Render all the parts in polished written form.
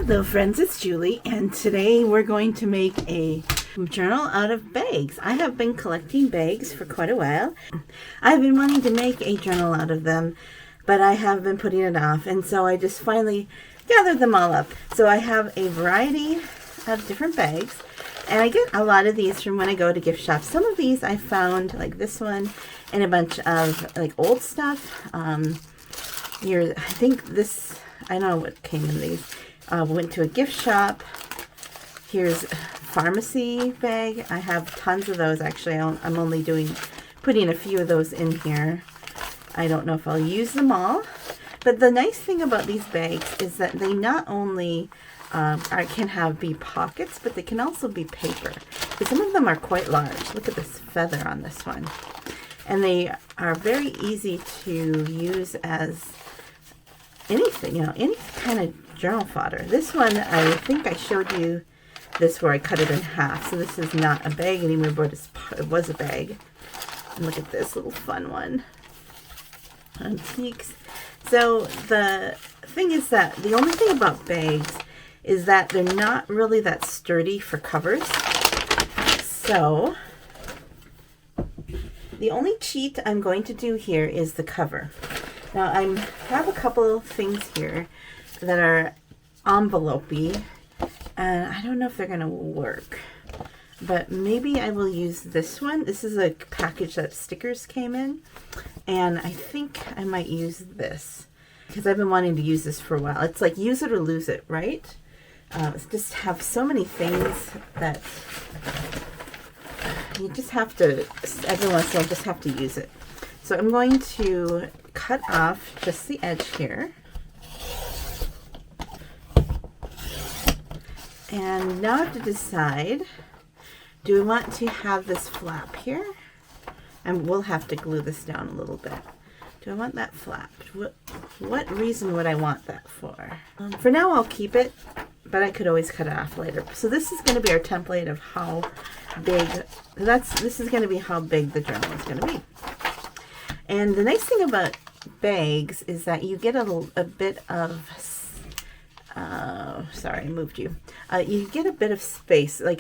Hello friends, it's Julie, and today we're going to make a journal out of bags. I have been collecting bags for quite a while. I've been wanting to make a journal out of them, but I have been putting it off, and so I just finally gathered them all up. So I have a variety of different bags, and I get a lot of these from when I go to gift shops. Some of these I found, like this one, and a bunch of like old stuff. I think this, I don't know what came in these. Went to a gift shop. Here's a pharmacy bag. I have tons of those actually. I'm only putting a few of those in here. I don't know if I'll use them all. But the nice thing about these bags is that they not only can be pockets, but they can also be paper. But some of them are quite large. Look at this feather on this one. And they are very easy to use as anything, any kind of journal fodder. This one, I think I showed you this where I cut it in half. So this is not a bag anymore, but it was a bag. And look at this little fun one. Antiques. So the thing is that the only thing about bags is that they're not really that sturdy for covers. So the only cheat I'm going to do here is the cover. Now I have a couple of things here that are envelope-y, and I don't know if they're going to work, but maybe I will use this one. This is a package that stickers came in, and I think I might use this because I've been wanting to use this for a while. It's like use it or lose it, right? Just have so many things that you just have to, every once in a while, just have to use it. So I'm going to cut off just the edge here. And now I have to decide, do we want to have this flap here? And we'll have to glue this down a little bit. Do I want that flapped? What reason would I want that for? For now I'll keep it, but I could always cut it off later. So this is going to be our template of how big, this is going to be how big the journal is going to be. And the nice thing about bags is that you get a bit of, sorry, I moved you. You get a bit of space, like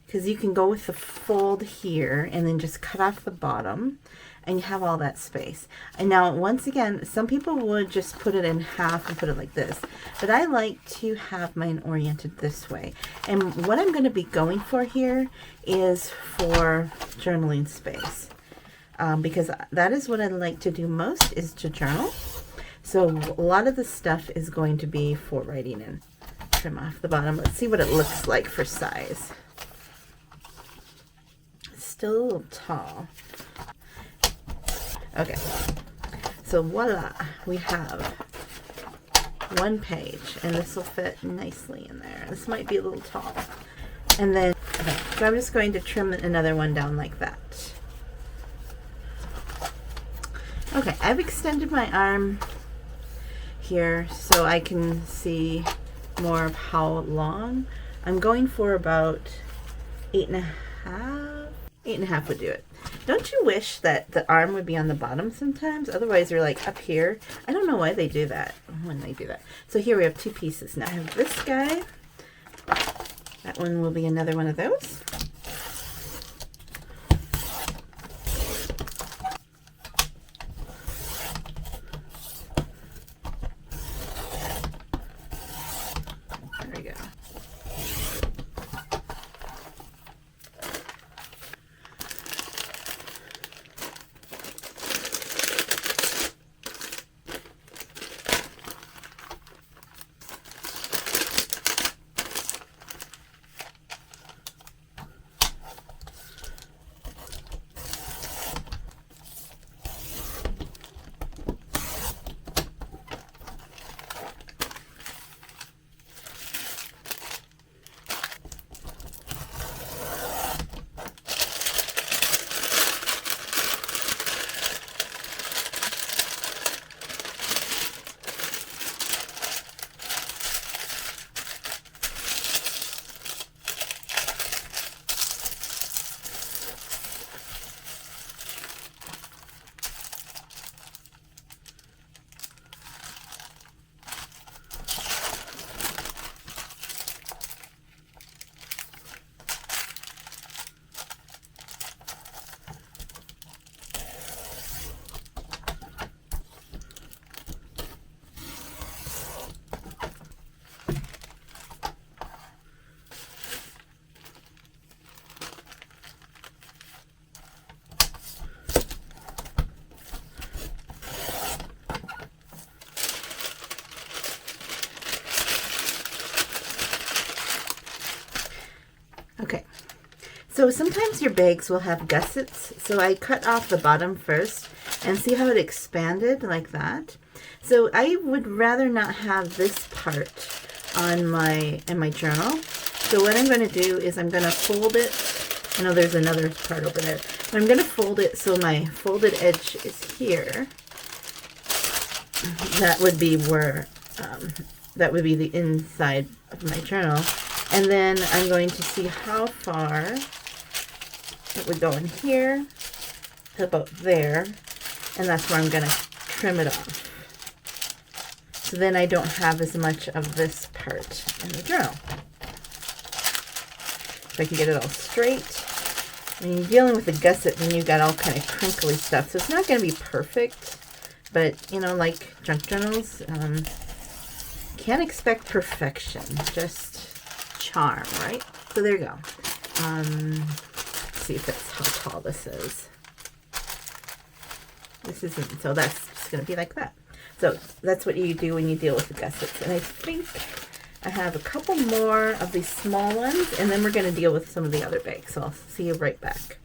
because you can go with the fold here and then just cut off the bottom, and you have all that space. And now, once again, some people would just put it in half and put it like this, but I like to have mine oriented this way. And what I'm going to be going for here is for journaling space. Because that is what I like to do most, is to journal. So a lot of the stuff is going to be for writing in. Trim off the bottom. Let's see what it looks like for size. It's still a little tall. Okay, so voila, we have one page, and this will fit nicely in there. This might be a little tall. And then, okay, so I'm just going to trim another one down like that. Okay, I've extended my arm here so I can see more of how long. I'm going for about 8.5. 8.5 would do it. Don't you wish that the arm would be on the bottom sometimes? Otherwise you're like up here. I don't know why they do that, when they do that. So here we have two pieces. Now I have this guy. That one will be another one of those. So sometimes your bags will have gussets. So I cut off the bottom first and see how it expanded like that. So I would rather not have this part on in my journal. So what I'm going to do is I'm going to fold it. I know there's another part over there. But I'm going to fold it so my folded edge is here. That would be where, that would be the inside of my journal. And then I'm going to see how far it would go in here to about there. And that's where I'm going to trim it off. So then I don't have as much of this part in the journal. So I can get it all straight. When you're dealing with a gusset, then you've got all kind of crinkly stuff. So it's not going to be perfect. But, you know, like junk journals, can't expect perfection. Just charm, right? So there you go. Let's see if that's how tall this is. This isn't, so that's just going to be like that. So that's what you do when you deal with the gussets. And I think I have a couple more of these small ones, and then we're going to deal with some of the other bags. So I'll see you right back.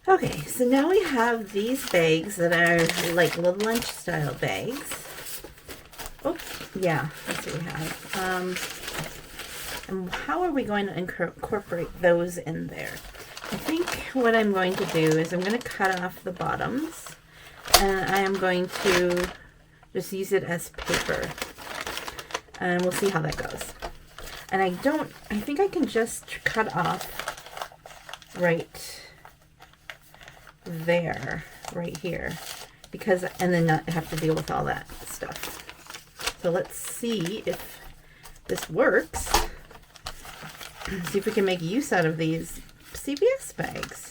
Okay, so now we have these bags that are like little lunch style bags. Oh, yeah, that's what we have. And how are we going to incorporate those in there? I think what I'm going to do is I'm going to cut off the bottoms, and I am going to just use it as paper. And we'll see how that goes. And I think I can just cut off right there, right here, because, and then not have to deal with all that stuff. So let's see if this works. See if we can make use out of these CVS bags.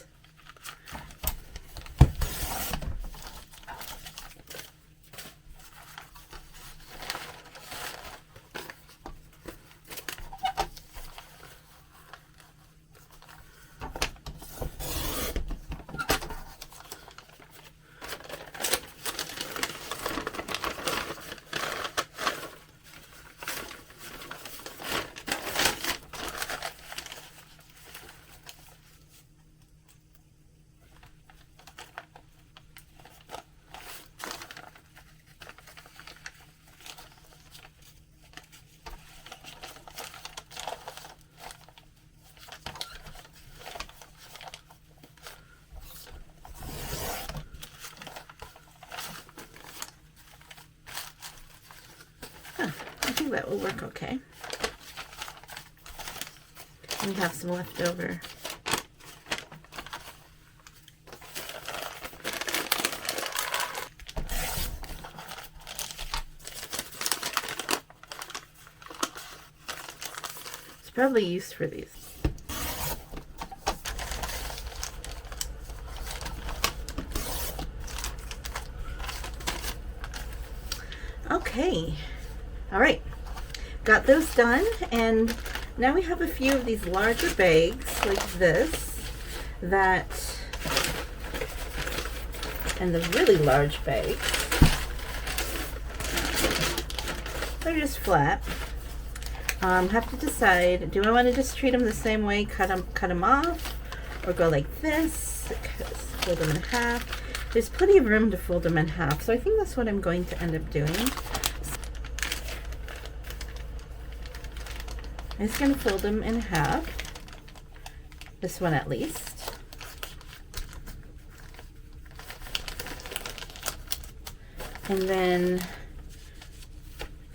I think that will work okay. We have some left over. It's probably used for these. Okay. All right, got those done, and now we have a few of these larger bags like this, and the really large bags, they're just flat. Have to decide, do I want to just treat them the same way, cut them off, or go like this, fold them in half. There's plenty of room to fold them in half, so I think that's what I'm going to end up doing. I'm just going to fold them in half, this one at least. And then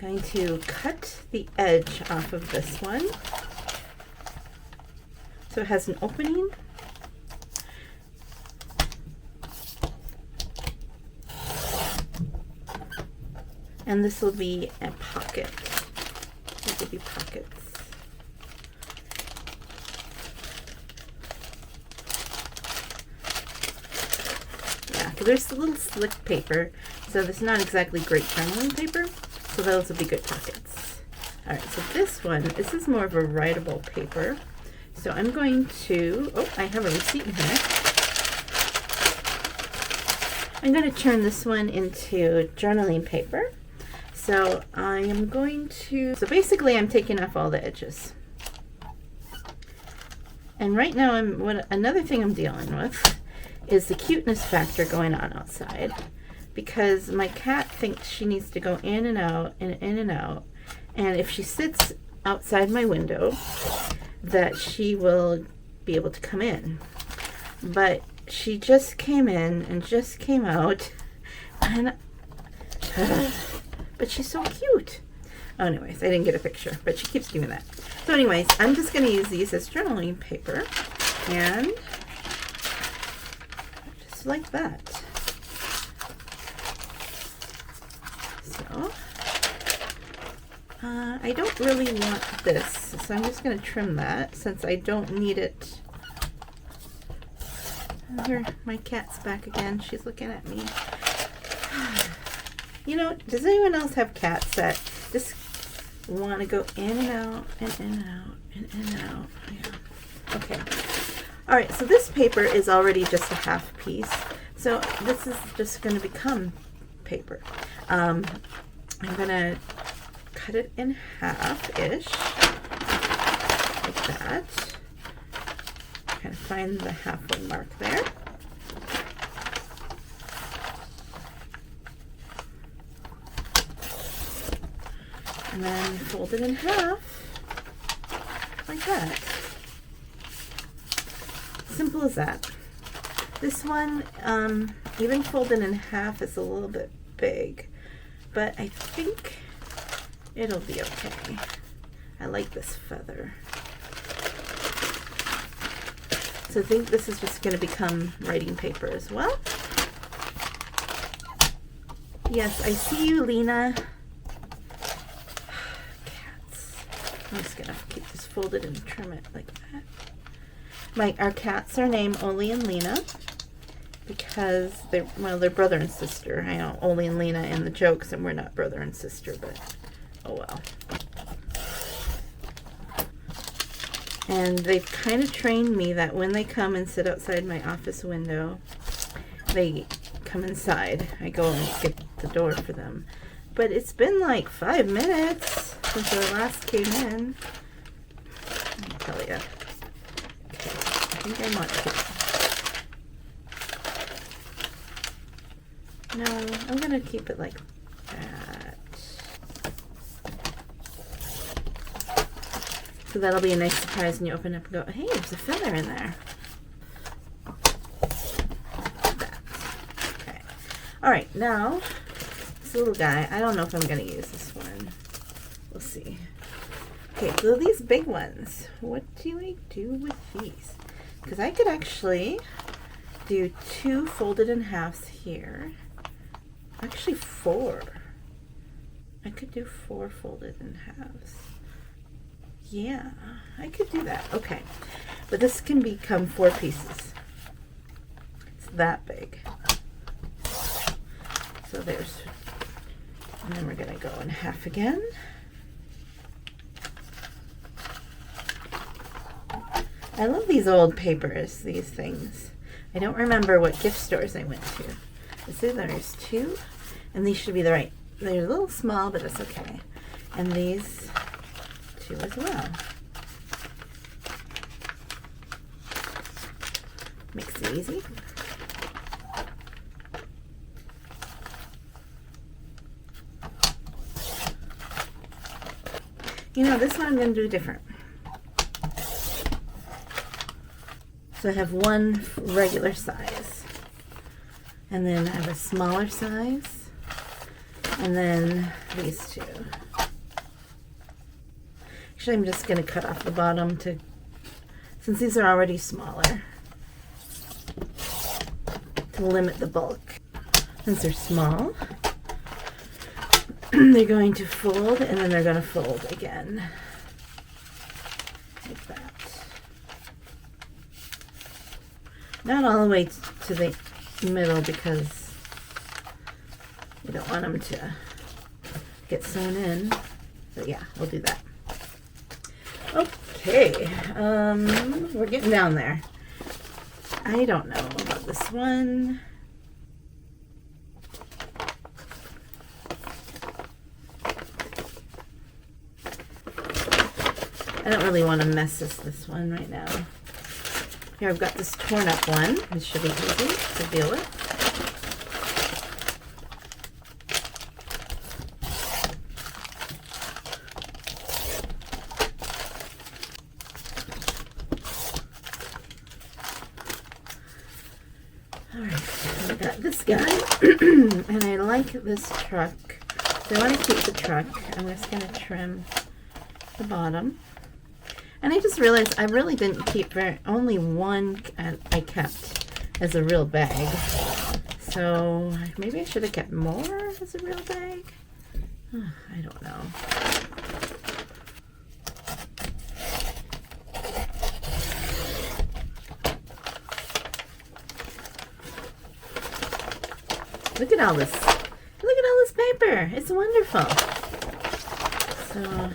I'm going to cut the edge off of this one so it has an opening. And this will be a pocket. These will be pockets. there's a little slick paper, so this is not exactly great journaling paper, so those will be good pockets. All right, so this is more of a writable paper. So I'm going to, oh, I have a receipt in here. I'm going to turn this one into journaling paper. So I am going to, so basically I'm taking off all the edges. And right now another thing I'm dealing with is the cuteness factor going on outside, because my cat thinks she needs to go in and out and in and out. And if she sits outside my window, that she will be able to come in. But she just came in and just came out, and but she's so cute. Oh, anyways, I didn't get a picture, but she keeps giving that. So anyways, I'm just going to use these as journaling paper, and just like that. So I don't really want this, so I'm just going to trim that since I don't need it. And here, my cat's back again. She's looking at me. You know, does anyone else have cats that just want to go in and out and in and out and in and out? Yeah. Okay. All right, so this paper is already just a half piece. So this is just going to become paper. I'm going to cut it in half-ish, like that. Kind of find the halfway mark there. And then fold it in half, like that. Simple as that. This one, even folded in half, is a little bit big, but I think it'll be okay. I like this feather. So I think this is just going to become writing paper as well. Yes, I see you, Lena. Cats. I'm just going to keep this folded and trim it like that. Our cats are named Oli and Lena because they're brother and sister. I know Oli and Lena in the jokes, and we're not brother and sister, but oh well. And they've kind of trained me that when they come and sit outside my office window, they come inside. I go and get the door for them. But it's been like 5 minutes since they last came in. Let me tell you. Okay, I think I want to. No, I'm going to keep it like that. So that'll be a nice surprise when you open up and go, hey, there's a feather in there. Okay. All right, now, this little guy, I don't know if I'm going to use this one. We'll see. Okay, so these big ones, what do I do with these? Because I could actually do 2 folded in halves here. Actually, 4. I could do 4 folded in halves. Yeah, I could do that. Okay, but this can become 4 pieces. It's that big. So there's, and then we're going to go in half again. I love these old papers, these things. I don't remember what gift stores I went to. So there's 2, and these should be the right. They're a little small, but it's okay. And these 2 as well. Makes it easy. You know, this one I'm going to do different. So I have one regular size, and then I have a smaller size, and then these 2. Actually, I'm just going to cut off the bottom since these are already smaller, to limit the bulk. Since they're small, they're going to fold, and then they're going to fold again, like that. Not all the way to the middle because you don't want them to get sewn in. But yeah, we'll do that. Okay, we're getting down there. I don't know about this one. I don't really want to mess this one right now. Here I've got this torn up one. This should be easy to deal with. Alright, I've got this guy, and I like this truck. So I want to keep the truck. I'm just going to trim the bottom. And I just realized I really didn't keep only one I kept as a real bag. So maybe I should have kept more as a real bag. Oh, I don't know. Look at all this. Look at all this paper. It's wonderful. So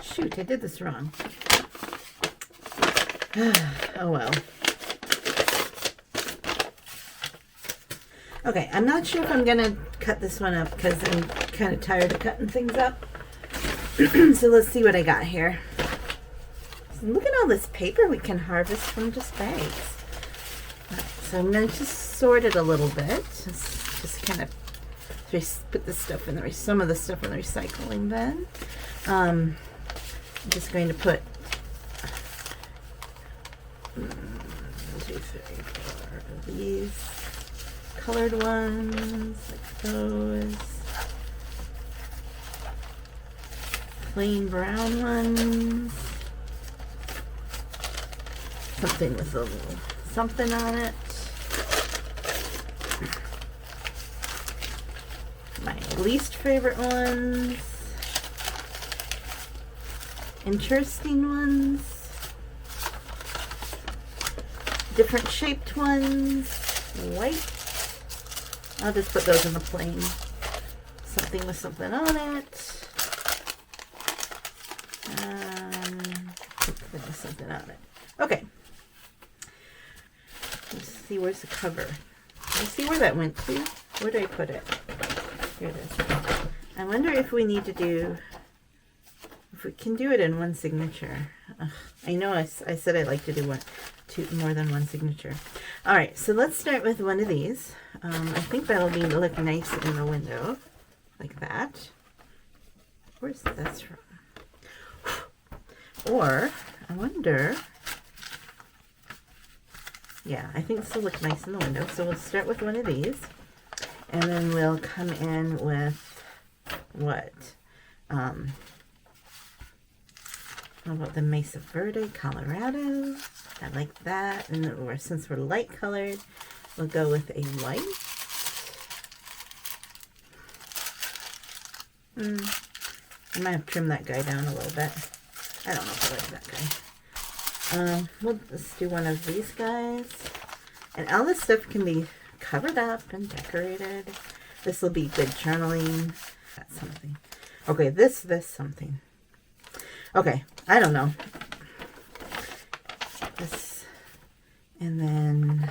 shoot, I did this wrong. Oh well. Okay, I'm not sure if I'm gonna cut this one up because I'm kind of tired of cutting things up. So let's see what I got here. So look at all this paper we can harvest from just bags. So I'm gonna just sort it a little bit. Just kind of put this stuff in the some of the stuff in the recycling bin. I'm just going to put 1, 2, 3, 4 of these colored ones, like those. Plain brown ones. Something with a little something on it. My least favorite ones. Interesting ones. Different shaped ones. White. I'll just put those in the plain. Something with something on it. Something with something on it. Okay. Let's see, where's the cover? Let's see where that went to. Where did I put it? Here it is. I wonder if we need to do, if we can do it in one signature. I know I said I'd like to do more than one signature. All right, so let's start with one of these. I think that'll look nice in the window, like that. Where's this from? Or, I wonder, yeah, I think this will look nice in the window. So we'll start with one of these, and then we'll come in with what? How about the Mesa Verde, Colorado? I like that. And since we're light colored, we'll go with a white. I might have trimmed that guy down a little bit. I don't know if I like that guy. We'll just do one of these guys. And all this stuff can be covered up and decorated. This will be good journaling. That's something. Okay, this something. Okay, I don't know. This, and then,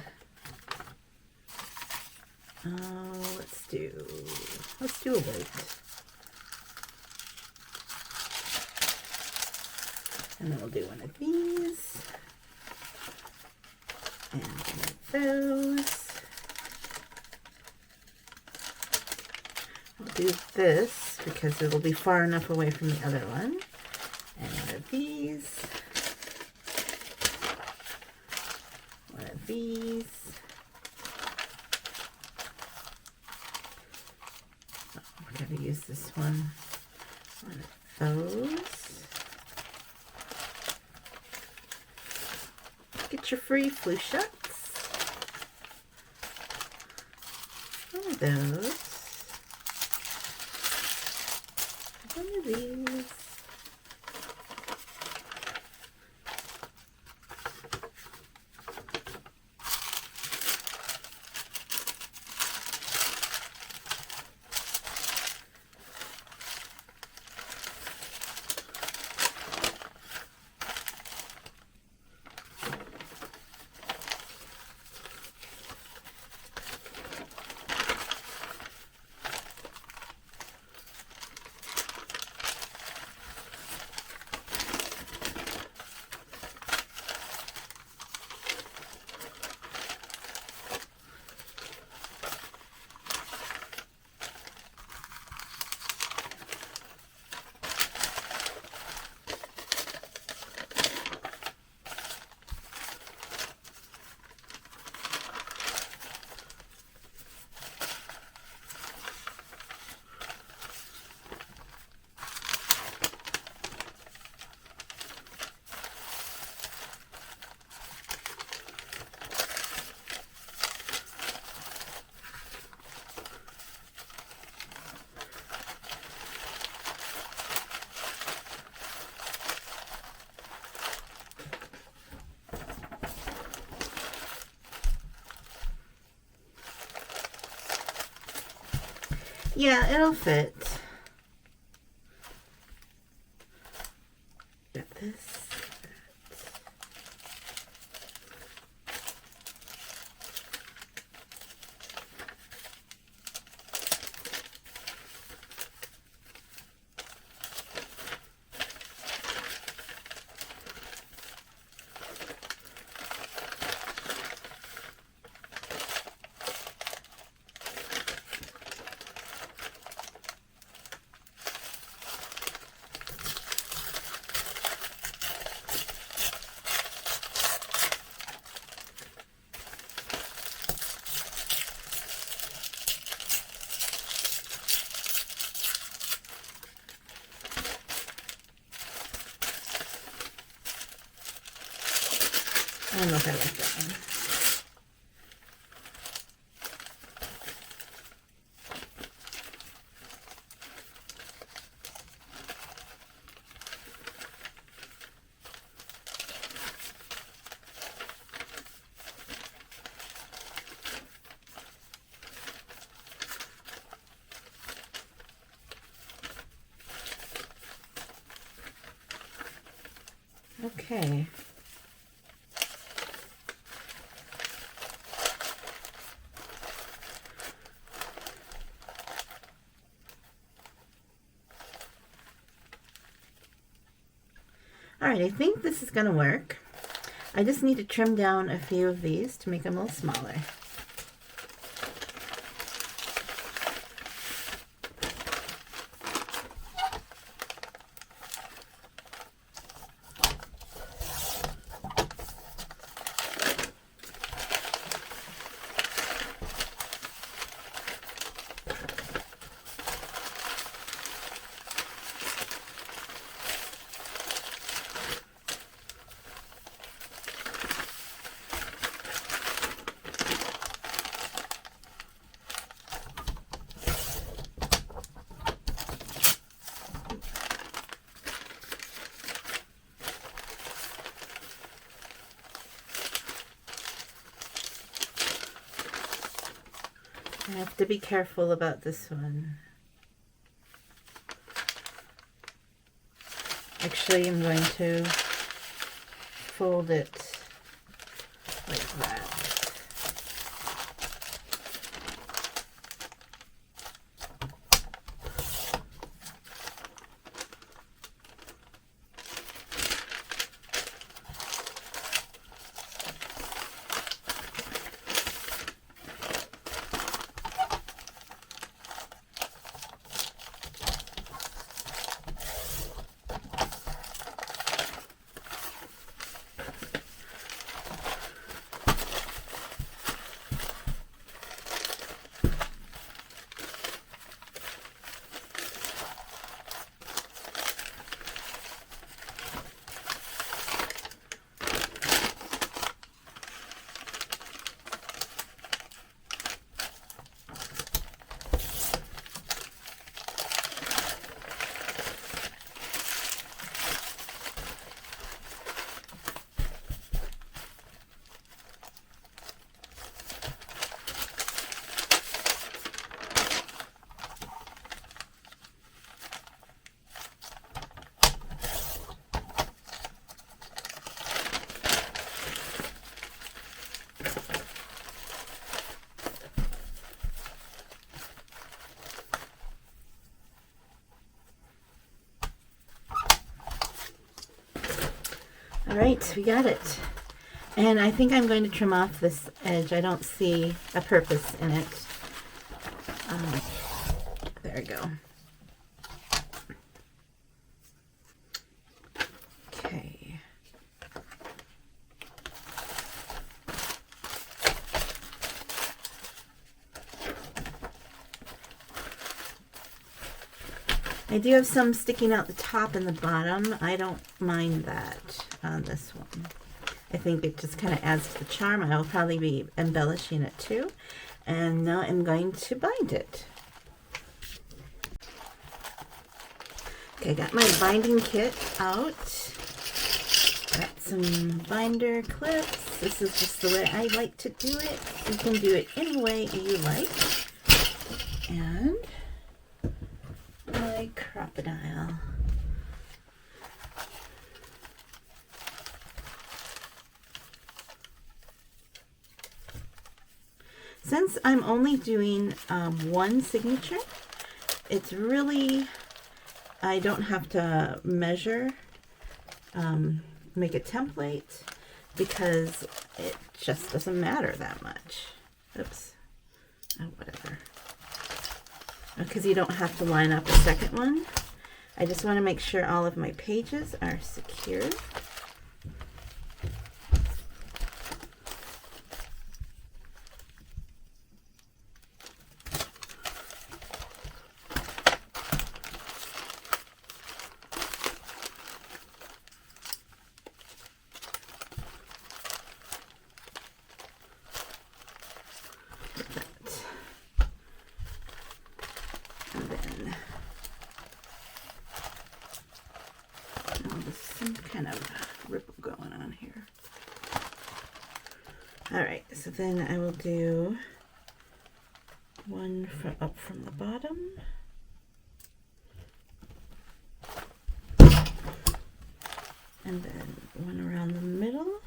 let's do a white. And then we'll do one of these. And get those. I'll do this because it'll be far enough away from the other one. And one of these. One of these. Oh, we're going to use this one. One of those. Get your free flu shots. One of those. One of these. Yeah, it'll fit. Got this. I don't know if I like that one. Okay. Alright, I think this is going to work. I just need to trim down a few of these to make them a little smaller. I have to be careful about this one. Actually, I'm going to fold it like that. All right, we got it. And I think I'm going to trim off this edge. I don't see a purpose in it. There we go. Okay. I do have some sticking out the top and the bottom. I don't mind that on this one. I think it just kind of adds to the charm. I'll probably be embellishing it too. And now I'm going to bind it. Okay, I got my binding kit out. Got some binder clips. This is just the way I like to do it. You can do it any way you like. And my crocodile. Since I'm only doing one signature, it's really, I don't have to measure, make a template, because it just doesn't matter that much. Oops. Oh, whatever. Because you don't have to line up a second one. I just want to make sure all of my pages are secure. Some kind of ripple going on here. All right, so then I will do one up from the bottom. And then one around the middle.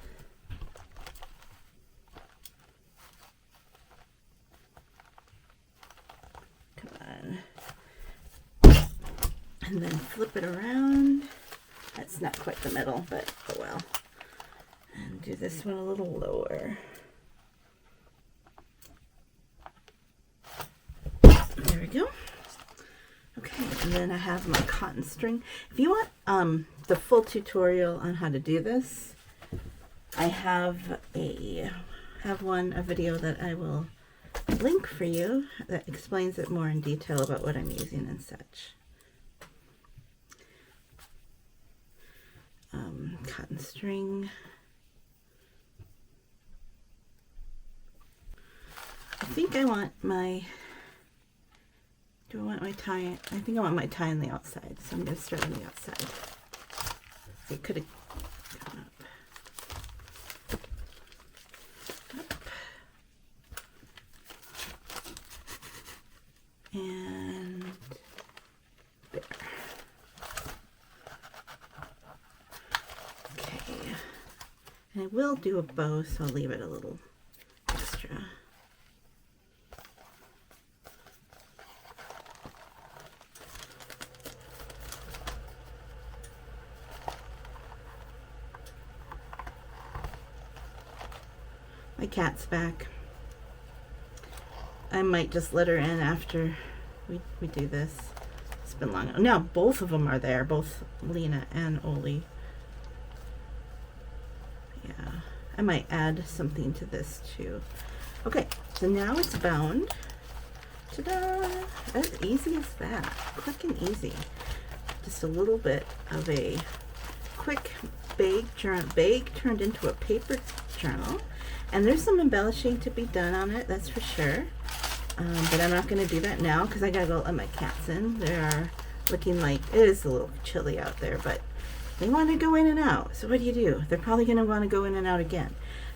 Come on. And then flip it around. That's not quite the middle, but oh well. And do this one a little lower. There we go. Okay, and then I have my cotton string. If you want the full tutorial on how to do this, I have a video that I will link for you that explains it more in detail about what I'm using and such. Cotton string. I think I want my, do I want my tie? I think I want my tie on the outside, so I'm going to start on the outside. It could have gone up. And there. And I will do a bow, so I'll leave it a little extra. My cat's back. I might just let her in after we do this. It's been long. No, both of them are there, both Lena and Oli. Yeah, I might add something to this too. Okay, so now it's bound. Ta-da! As easy as that. Quick and easy. Just a little bit of a quick bag turned into a paper journal. And there's some embellishing to be done on it, that's for sure. But I'm not going to do that now because I got to go let my cats in. They are looking like, it is a little chilly out there, but they want to go in and out. So what do? They're probably going to want to go in and out again.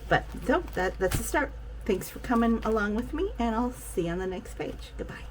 But so that's a start. Thanks for coming along with me, and I'll see you on the next page. Goodbye.